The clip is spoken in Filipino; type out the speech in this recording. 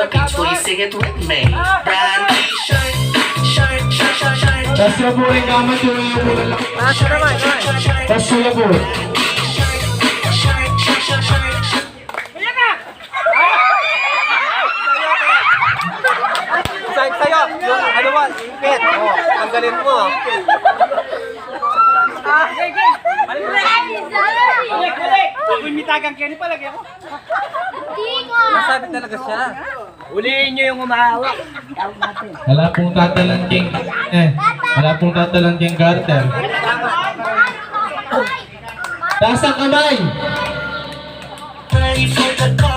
the beach, will you sing it with me? Brandy, shirt, shirt, shirt, shirt, shirt. Tas laburin kamat yung laburin lang. Tas yung laburin. Shirt, shirt, shirt, shirt, shirt. Sa'yo, yung ano ba, ipit. Tanggalin mo. Ako yung mitagang Kenny palagi ako. Masabi talaga siya. Ulihin nyo yung umahawak. Wala pong tatalangking. Wala pong tatalangking Carter. Taas ang kamay! Ready for the call.